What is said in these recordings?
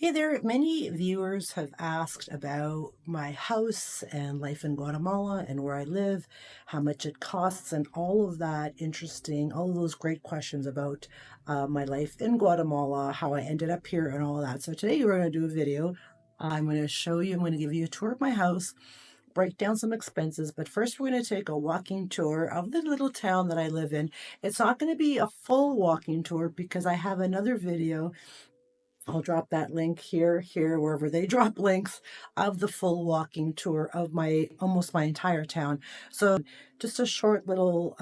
Hey there, many viewers have asked about my house and life in Guatemala and where I live, how much it costs, and all of that interesting, all of those great questions about my life in Guatemala, how I ended up here, and all of that. So today we're going to do a video. I'm going to show you, I'm going to give you a tour of my house, break down some expenses, but first we're going to take a walking tour of the little town that I live in. It's not going to be a full walking tour because I have another video. I'll drop that link here, wherever they drop links of the full walking tour of almost my entire town. So just a short little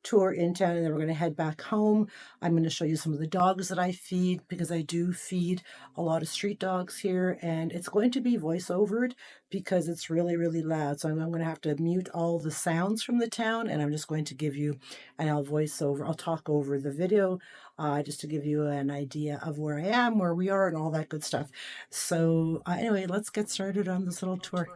tour in town, and then we're going to head back home. I'm going to show you some of the dogs that I feed because I do feed a lot of street dogs here, and it's going to be voiceovered because it's really, really loud. So I'm going to have to mute all the sounds from the town, and I'm just going to give you, and I'll talk over the video just to give you an idea of where I am, where we are, and all that good stuff. So anyway, let's get started on this little tour.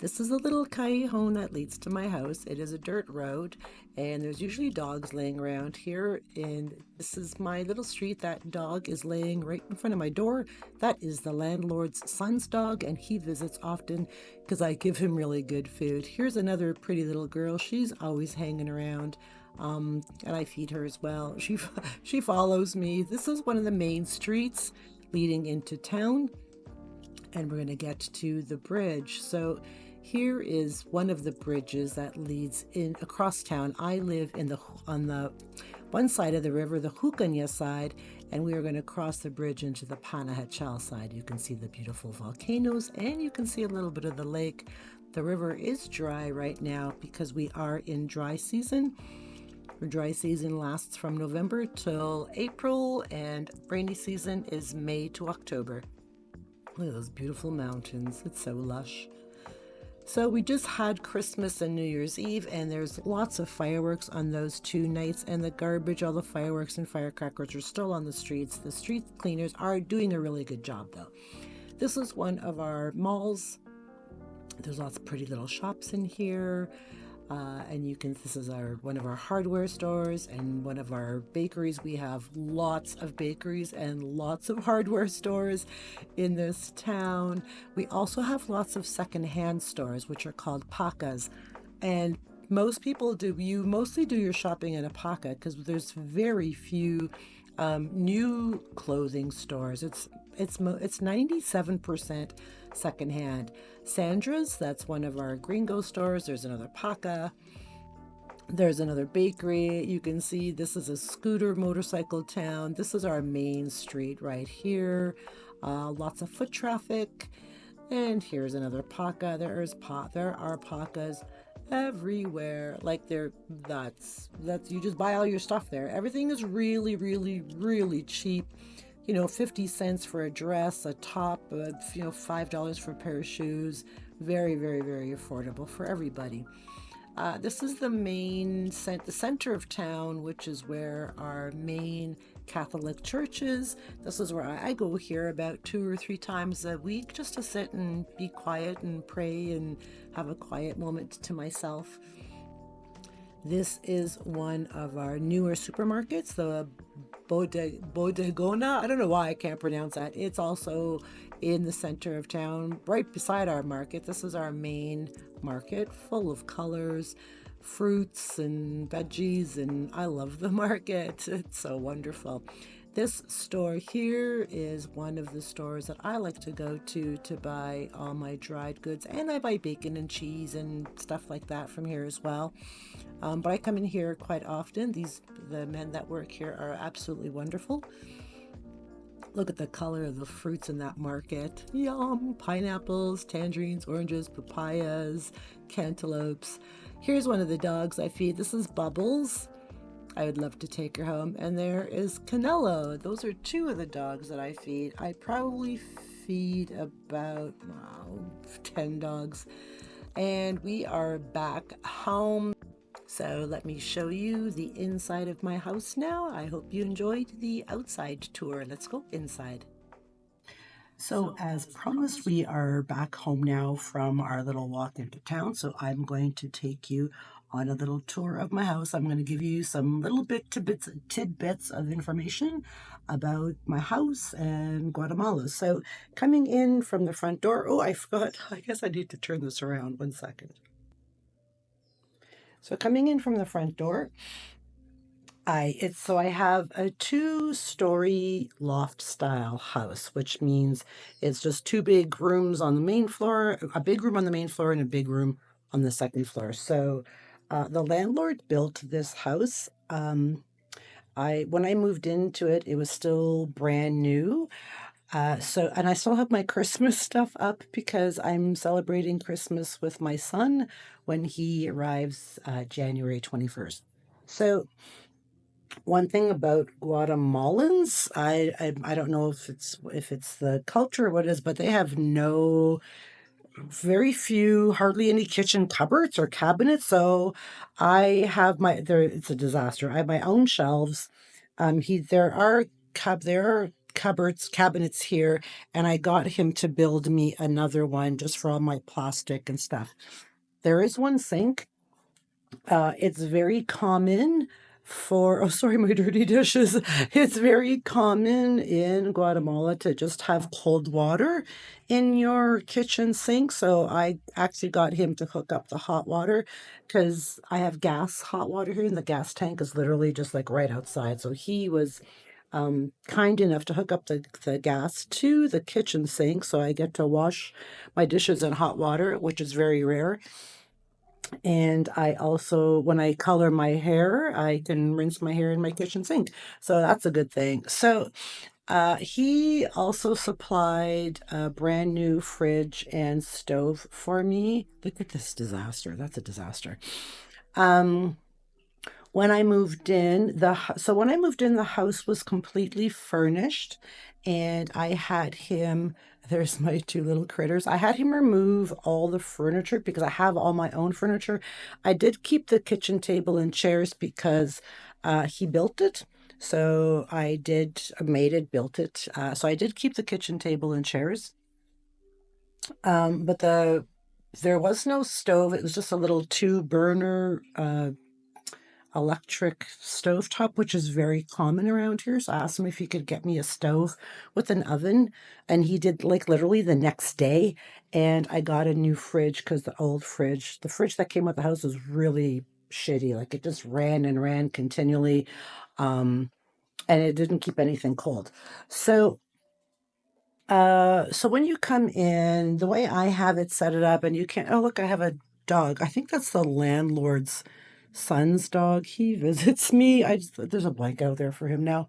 This is a little callejón that leads to my house. It is a dirt road, and there's usually dogs laying around here. And this is my little street. That dog is laying right in front of my door. That is the landlord's son's dog, and he visits often because I give him really good food. Here's another pretty little girl. She's always hanging around. And I feed her as well. She follows me. This is one of the main streets leading into town, and we're going to get to the bridge. So here is one of the bridges that leads in across town. I live on the one side of the river, the Jucanya side, and we are going to cross the bridge into the Panajachel side. You can see the beautiful volcanoes, and you can see a little bit of the lake. The river is dry right now because we are in dry season. Our dry season lasts from November till April, and rainy season is May to October. Look at those beautiful mountains. It's so lush. So we just had Christmas and New Year's Eve, and there's lots of fireworks on those two nights, and the garbage, all the fireworks and firecrackers are still on the streets. The street cleaners are doing a really good job though. This is one of our malls. There's lots of pretty little shops in here. This is one of our hardware stores and one of our bakeries. We have lots of bakeries and lots of hardware stores in this town. We also have lots of secondhand stores, which are called pacas. And you mostly do your shopping in a paca because there's very few new clothing stores. It's 97% secondhand. Sandra's, that's one of our gringo stores. There's another paca. There's another bakery. You can see this is a scooter motorcycle town. This is our main street right here. Lots of foot traffic. And here's another paca. There are pacas everywhere. That's you just buy all your stuff there. Everything is really, really, really cheap. 50 cents for a dress, a top, $5 for a pair of shoes. Very, very, very affordable for everybody. This is the center of town, which is where our main Catholic church is. This is where I go here about 2 or 3 times a week just to sit and be quiet and pray and have a quiet moment to myself. This is one of our newer supermarkets, the Bodegona. I don't know why I can't pronounce that. It's also in the center of town, right beside our market. This is our main market, full of colors, fruits and veggies, and I love the market. It's so wonderful. This store here is one of the stores that I like to go to buy all my dried goods, and I buy bacon and cheese and stuff like that from here as well. But I come in here quite often. The men that work here are absolutely wonderful. Look at the color of the fruits in that market. Yum! Pineapples, tangerines, oranges, papayas, cantaloupes. Here's one of the dogs I feed. This is Bubbles. I would love to take her home. And there is Canelo. Those are 2 of the dogs that I feed. I probably feed about 10 dogs. And we are back home. So let me show you the inside of my house now. I hope you enjoyed the outside tour. Let's go inside. So as promised, we are back home now from our little walk into town. So I'm going to take you on a little tour of my house. I'm going to give you some little tidbits of information about my house and Guatemala. So coming in from the front door, oh, I forgot. I guess I need to turn this around 1 second. So coming in from the front door, I have a 2-story loft style house, which means it's just 2 big rooms on the main floor, a big room on the main floor and a big room on the second floor. So the landlord built this house. I when I moved into it, it was still brand new. And I still have my Christmas stuff up because I'm celebrating Christmas with my son when he arrives January 21st. So one thing about Guatemalans, I don't know if it's the culture or what it is, but they have very few, hardly any kitchen cupboards or cabinets. So I have it's a disaster. I have my own shelves. There are cabinets here, and I got him to build me another one just for all my plastic and stuff. There is one sink. It's very common oh, sorry, my dirty dishes. It's very common in Guatemala to just have cold water in your kitchen sink. So I actually got him to hook up the hot water because I have gas hot water here, and the gas tank is literally just like right outside. So he was kind enough to hook up the gas to the kitchen sink. So I get to wash my dishes in hot water, which is very rare. And I also, when I color my hair, I can rinse my hair in my kitchen sink. So that's a good thing. So he also supplied a brand new fridge and stove for me. Look at this disaster. That's a disaster. Um, when I moved in, the house was completely furnished, and I had him. There's my 2 little critters. I had him remove all the furniture because I have all my own furniture. I did keep the kitchen table and chairs because he built it. So I did, made it, built it. So I did keep the kitchen table and chairs. But there was no stove. It was just a little 2 burner electric stovetop, which is very common around here. So I asked him if he could get me a stove with an oven, and he did, like, literally the next day. And I got a new fridge because the fridge that came with the house was really shitty. Like, it just ran and ran continually, and it didn't keep anything cold. So so when you come in, the way I have it set it up, and you can't, oh, look, I have a dog. I think that's the landlord's son's dog. He visits me. There's a blanket out there for him now.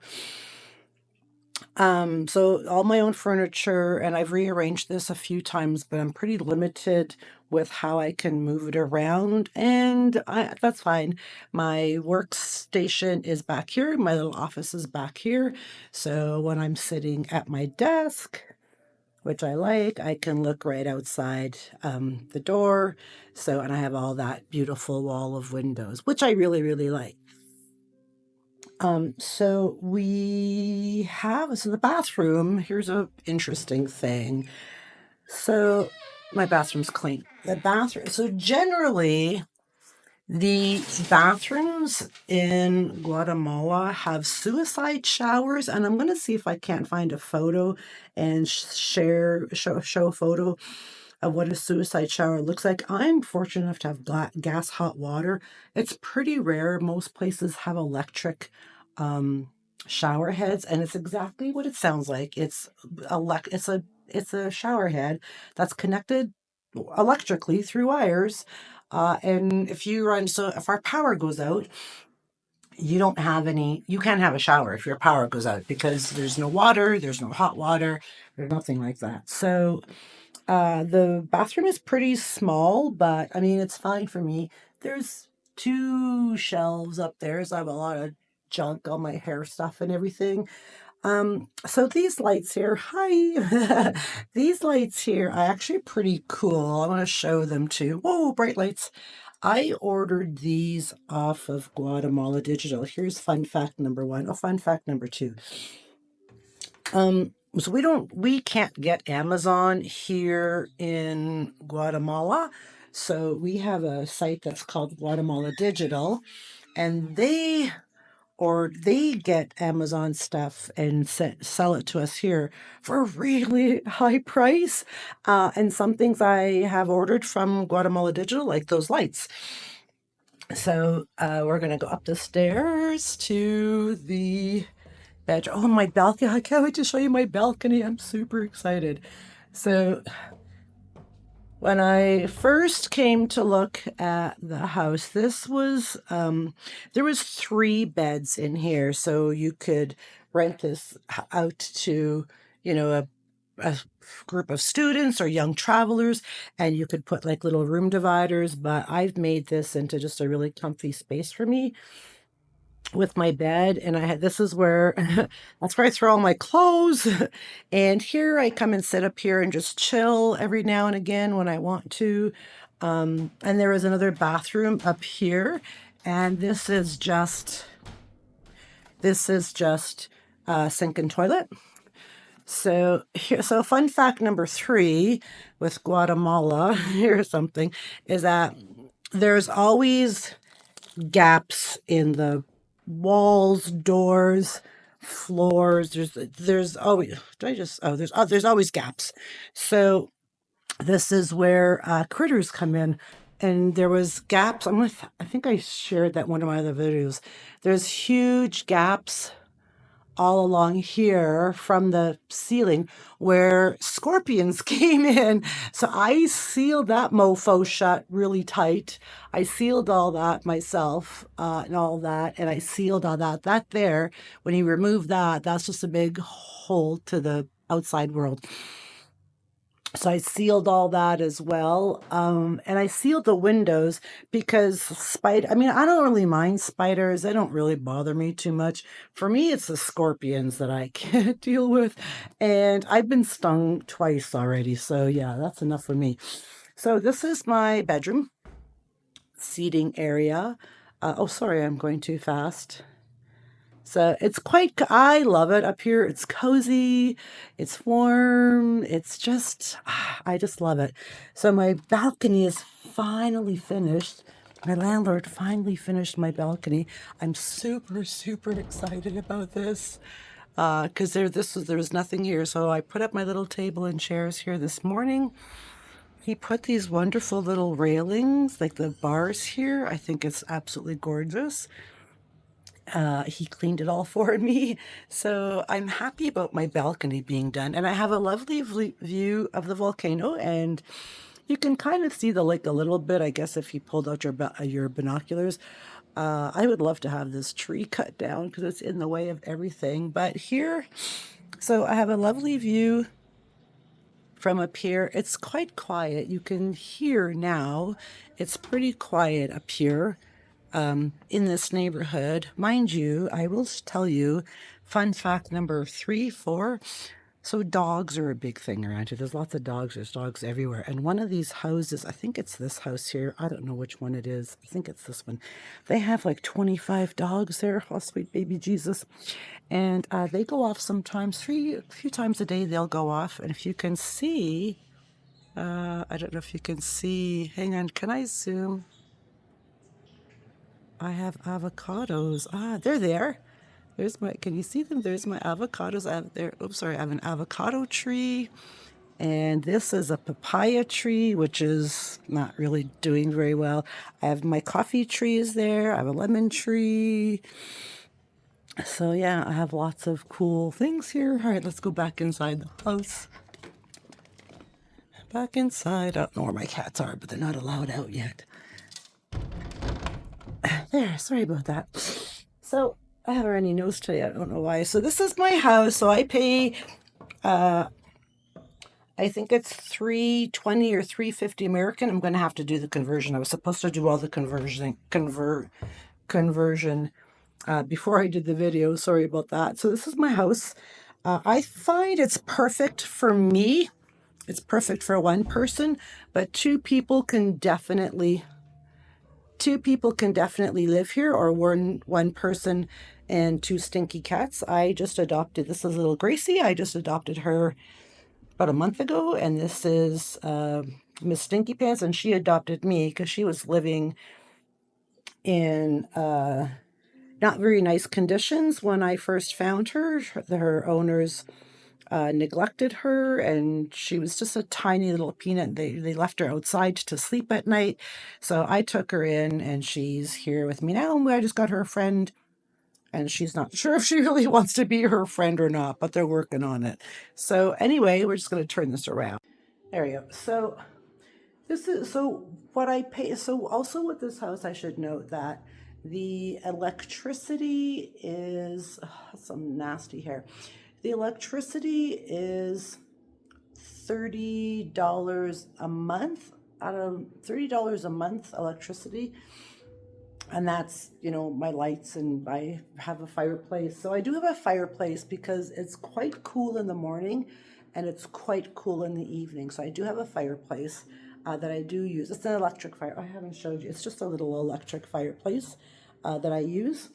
So all my own furniture, and I've rearranged this a few times, but I'm pretty limited with how I can move it around, and that's fine. My workstation is back here. My little office is back here. So when I'm sitting at my desk, which I like, I can look right outside the door. So, and I have all that beautiful wall of windows, which I really, really like. So the bathroom, here's a interesting thing. So my bathroom's clean. So generally, the bathrooms in Guatemala have suicide showers, and I'm going to see if I can't find a photo and show a photo of what a suicide shower looks like. I'm fortunate enough to have gas hot water. It's pretty rare. Most places have electric shower heads, and it's exactly what it sounds like. It's a shower head that's connected electrically through wires. And if our power goes out, you can't have a shower if your power goes out because there's no water, there's no hot water, there's nothing like that. So the bathroom is pretty small, but I mean, it's fine for me. There's 2 shelves up there, so I have a lot of junk, all my hair stuff and everything. So these lights here, hi. These lights here are actually pretty cool. I want to show them too. Whoa, bright lights. I ordered these off of Guatemala Digital. Here's fun fact number 1. Oh, fun fact number 2. So we can't get Amazon here in Guatemala. So we have a site that's called Guatemala Digital, and they get Amazon stuff and sell it to us here for a really high price. And some things I have ordered from Guatemala Digital, like those lights. So we're gonna go up the stairs to the bedroom. Oh, my balcony! I can't wait to show you my balcony. I'm super excited. So when I first came to look at the house, this was there was 3 beds in here, so you could rent this out to, a group of students or young travelers, and you could put like little room dividers. But I've made this into just a really comfy space for me with my bed, and I had this is where that's where I throw all my clothes. And here I come and sit up here and just chill every now and again when I want to. And there is another bathroom up here, and this is just sink and toilet. So here, so fun fact number 3 with Guatemala, here's something, is that there's always gaps in the walls, doors, floors. There's always there's always gaps. So this is where critters come in. And there was gaps. I think I shared that in one of my other videos. There's huge gaps all along here from the ceiling where scorpions came in. So I sealed that mofo shut really tight. I sealed all that myself and all that. And I sealed all that. That there, when you remove that, that's just a big hole to the outside world. So I sealed all that as well. And I sealed the windows because I mean, I don't really mind spiders. They don't really bother me too much. For me, it's the scorpions that I can't deal with. And I've been stung twice already. So yeah, that's enough for me. So this is my bedroom seating area. Oh, sorry, I'm going too fast. So I love it up here. It's cozy, it's warm, I just love it. So my balcony is finally finished. My landlord finally finished my balcony. I'm super, super excited about this because there was nothing here. So I put up my little table and chairs here this morning. He put these wonderful little railings, like the bars here. I think it's absolutely gorgeous. He cleaned it all for me. So I'm happy about my balcony being done. And I have a lovely view of the volcano, and you can kind of see the lake a little bit, I guess, if you pulled out your binoculars. I would love to have this tree cut down because it's in the way of everything. But here, so I have a lovely view from up here. It's quite quiet. You can hear now. It's pretty quiet up here in this neighborhood. Mind you, I will tell you, fun fact number 3, 4. So dogs are a big thing around here. There's lots of dogs. There's dogs everywhere. And one of these houses, I think it's this house here. I don't know which one it is. I think it's this one. They have like 25 dogs there. Oh, sweet baby Jesus. And they go off sometimes. A few times a day they'll go off. And if you can see, I don't know if you can see. Hang on, can I zoom? I have avocados. They're there. Can you see them? There's my avocados. I have an avocado tree. And this is a papaya tree, which is not really doing very well. I have my coffee trees there. I have a lemon tree. So yeah, I have lots of cool things here. All right, let's go back inside the house. Back inside. I don't know where my cats are, but they're not allowed out yet. There, sorry about that. So I have a runny nose today. I don't know why. So this is my house. So I pay, I think it's $3.20 or $3.50 American. I'm going to have to do the conversion. I was supposed to do all the conversion before I did the video. Sorry about that. So this is my house. I find it's perfect for me. It's perfect for one person, but two people can definitely live here, or one person and 2 stinky cats. This is little Gracie. I just adopted her about a month ago, and this is Miss Stinky Pants, and she adopted me because she was living in not very nice conditions when I first found her. Her owners neglected her, and she was just a tiny little peanut. They left her outside to sleep at night. So I took her in, and she's here with me now. And I just got her a friend, and she's not sure if she really wants to be her friend or not, but they're working on it. So anyway, we're just going to turn this around. There we go. So this is what I pay. So also with this house, I should note that the electricity is some nasty hair. The electricity is $30 a month. $30 a month electricity. And that's, you know, my lights, and I have a fireplace. So I do have a fireplace because it's quite cool in the morning and it's quite cool in the evening. So I do have a fireplace that I do use. It's an electric fire. I haven't showed you. It's just a little electric fireplace that I use.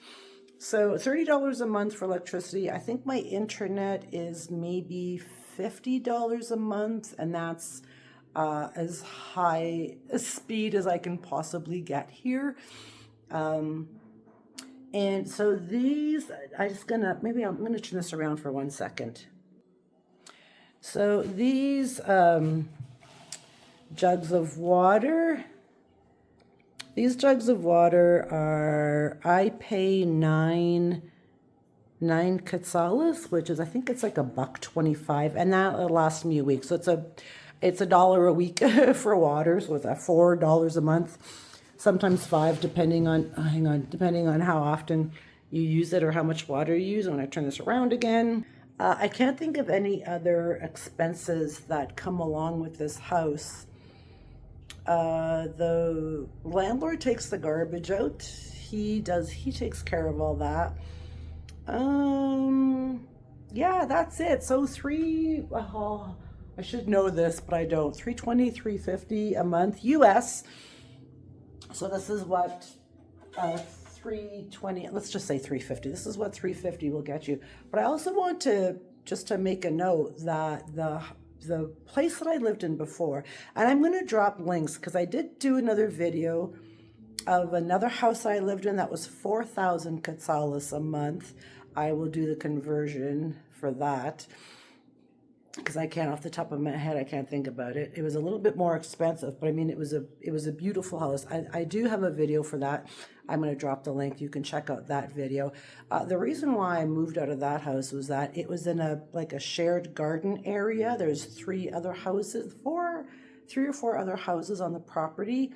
So $30 a month for electricity. I think my internet is maybe $50 a month, and that's as high a speed as I can possibly get here. And so these, I'm gonna turn this around for 1 second. So these jugs of water, are, I pay nine quetzales, which is, I think it's like $1.25, and that lasts me a week. So it's $1 a week for water, so it's $4 a month. Sometimes $5, depending on how often you use it or how much water you use. I'm going to turn this around again. I can't think of any other expenses that come along with this house. The landlord takes the garbage out. He takes care of all that. Yeah, that's it. So I should know this, but I don't. $320, $350 a month US. So this is what 320, let's just say 350. This is what 350 will get you. But I also want to make a note that the place that I lived in before, and I'm going to drop links because I did do another video of another house I lived in that was 4,000 quetzales a month. I will do the conversion for that, because I can't, off the top of my head, I can't think about it. It was a little bit more expensive, but I mean, it was a beautiful house. I do have a video for that. I'm going to drop the link. You can check out that video. The reason why I moved out of that house was that it was in a shared garden area. There's three or four other houses on the property.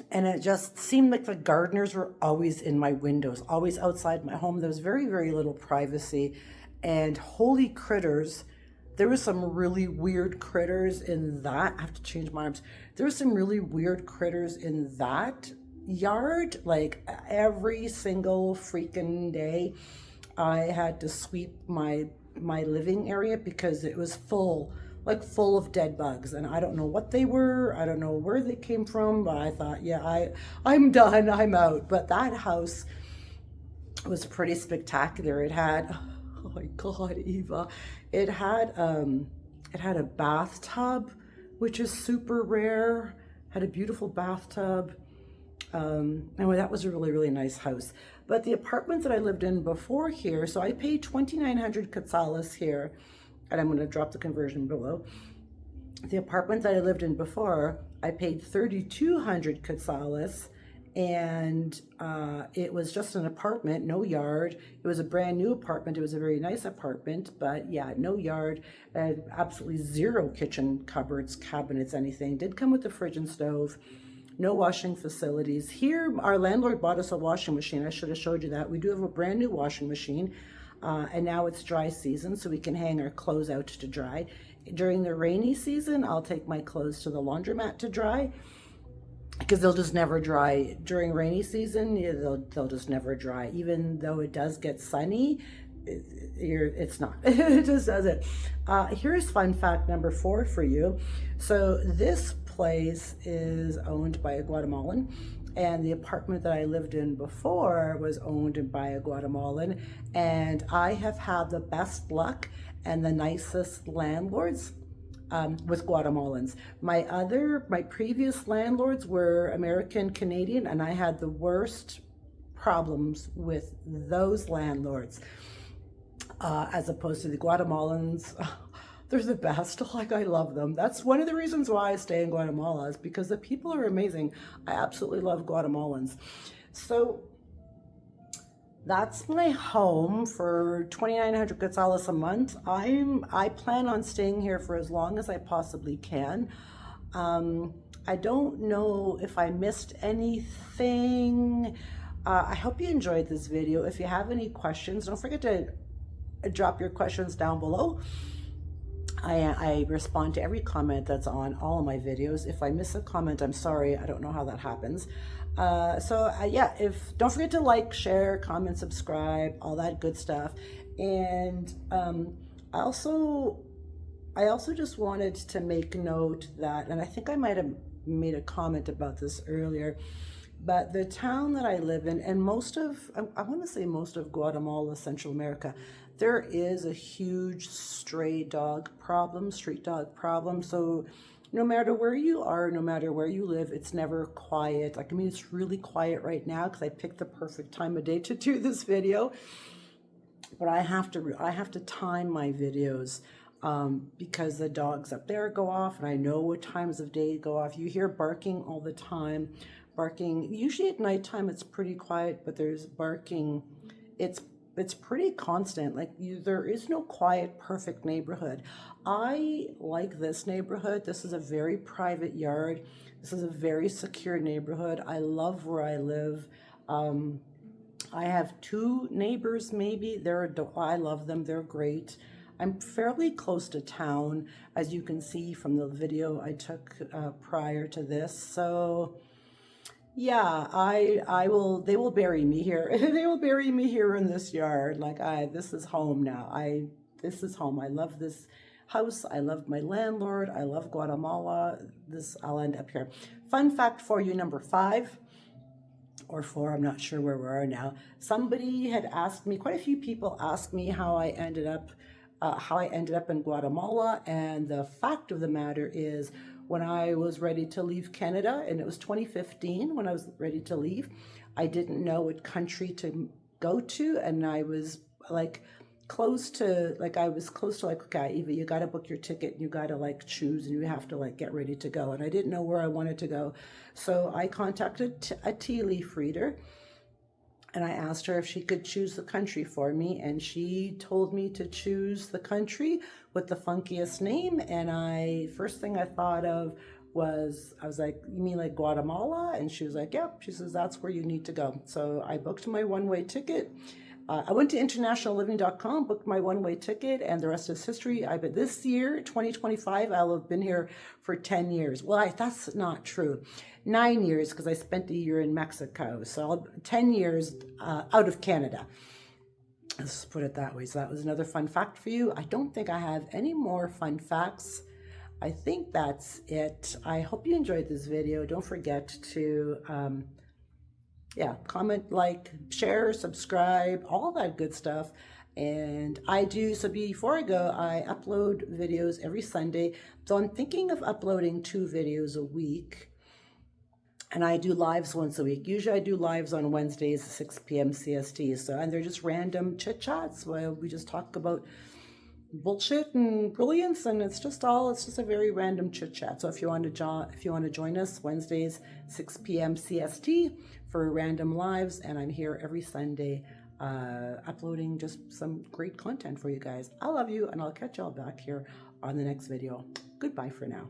And it just seemed like the gardeners were always in my windows, always outside my home. There was very, very little privacy, and holy critters. There was some really weird critters in that. I have to change my arms. There was some really weird critters in that yard. Like every single freaking day, I had to sweep my living area because it was full of dead bugs, and I don't know what they were. I don't know where they came from, but I thought, yeah, I'm done. I'm out. But that house was pretty spectacular. It had, oh my God, Eva. It had a bathtub, which is super rare. Had a beautiful bathtub. Anyway, that was a really, really nice house. But the apartment that I lived in before here, so I paid 2,900 quetzales here, and I'm going to drop the conversion below. The apartment that I lived in before, I paid 3,200 quetzales, and it was just an apartment, no yard. It was a brand new apartment. It was a very nice apartment, but yeah, no yard, absolutely zero kitchen cupboards, cabinets, anything. Did come with a fridge and stove. No washing facilities. Here, our landlord bought us a washing machine. I should have showed you that. We do have a brand new washing machine, and now it's dry season, so we can hang our clothes out to dry. During the rainy season, I'll take my clothes to the laundromat to dry, because they'll just never dry. During rainy season, they'll just never dry. Even though it does get sunny, it's not. It just doesn't. Here's fun fact number 4 for you. So this place is owned by a Guatemalan, and the apartment that I lived in before was owned by a Guatemalan, and I have had the best luck and the nicest landlords with Guatemalans. My previous landlords were American Canadian, and I had the worst problems with those landlords as opposed to the Guatemalans. They're the best. Like, I love them. That's one of the reasons why I stay in Guatemala, is because the people are amazing. I absolutely love Guatemalans. So that's my home for 2,900 quetzales a month. I plan on staying here for as long as I possibly can. I don't know if I missed anything. I hope you enjoyed this video. If you have any questions, don't forget to drop your questions down below. I respond to every comment that's on all of my videos. If I miss a comment, I'm sorry. I don't know how that happens. Yeah, don't forget to like, share, comment, subscribe, all that good stuff. And I also just wanted to make note that, and I think I might have made a comment about this earlier, but the town that I live in, and I want to say most of Guatemala, Central America, there is a huge street dog problem. So no matter where you are, no matter where you live, it's never quiet. Like, I mean, it's really quiet right now because I picked the perfect time of day to do this video. But I have to time my videos because the dogs up there go off, and I know what times of day go off. You hear barking all the time. Barking, usually at nighttime it's pretty quiet, but there's barking. It's pretty constant. Like, there is no quiet, perfect neighborhood. I like this neighborhood. This is a very private yard. This is a very secure neighborhood. I love where I live. I have 2 neighbors, maybe. I love them. They're great. I'm fairly close to town, as you can see from the video I took prior to this. So yeah, they will bury me here. They will bury me here in this yard. Like, this is home now. This is home. I love this house. I love my landlord. I love Guatemala. I'll end up here. Fun fact for you, number 5 or 4, I'm not sure where we are now. Somebody had asked me, quite a few people asked me how I ended up in Guatemala, and the fact of the matter is, when I was ready to leave Canada, and it was 2015 when I was ready to leave, I didn't know what country to go to, and I was close to okay, Eva, you got to book your ticket, you got to choose, and you have to get ready to go. And I didn't know where I wanted to go, so I contacted a tea leaf reader, and I asked her if she could choose the country for me, and she told me to choose the country with the funkiest name. And first thing I thought of was, I was like, you mean like Guatemala? And she was like, yep. She says, that's where you need to go. So I booked my one-way ticket. I went to internationalliving.com, booked my one-way ticket, and the rest is history. But this year, 2025, I'll have been here for 10 years. Well, that's not true. 9 years, because I spent a year in Mexico. So 10 years out of Canada. Let's put it that way. So that was another fun fact for you. I don't think I have any more fun facts. I think that's it. I hope you enjoyed this video. Don't forget to comment, share, subscribe, all that good stuff. And so before I go, I upload videos every Sunday. So I'm thinking of uploading 2 videos a week. And I do lives once a week. Usually I do lives on Wednesdays at 6 p.m. CST. And they're just random chit chats where we just talk about bullshit and brilliance, and it's just a very random chit chat. So if you want to join us Wednesdays 6 p.m. CST for random lives, and I'm here every Sunday uploading just some great content for you guys. I love you, and I'll catch y'all back here on the next video. Goodbye for now.